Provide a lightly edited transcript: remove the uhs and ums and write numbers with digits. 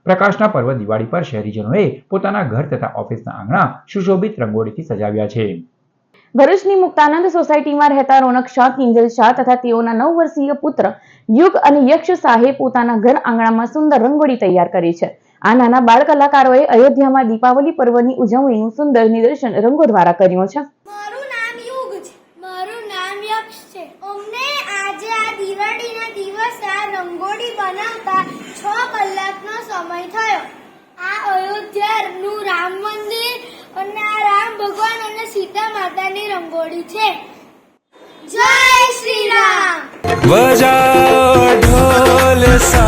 પ્રકાશના પર્વ દિવાળી પર શહેરીજનોએ પોતાના ઘર તથા ઓફિસના આંગણા સુશોભિત રંગોળીથી સજાવ્યા છે। ભરૂચની મુક્તાનંદ સોસાયટીમાં રહેતા રોનક શાહ, કિંજલ શાહ તથા તેઓના 9 વર્ષીય પુત્ર યુગ અને યક્ષ શાહે પોતાના ઘર આંગણામાં સુંદર રંગોળી તૈયાર કરી છે। આ નાના બાળ કલાકારોએ અયોધ્યામાં દીપાવલી પર્વની ઉજવણીનું સુંદર નિદર્શન રંગો દ્વારા કર્યું છે। મારું નામ યુગ છે, મારું નામ યક્ષ છે। અમને આજે આ દિવાળીના દિવસે આ રંગોળી બનાવતા 6 કલાકનો સમય થયો। આ અયોધ્યાનું રામ મંદિર અને આ રામ ભગવાન અને સીતા માતાની રંગોળી છે। જય શ્રી રામ। बजाओ ढोल सा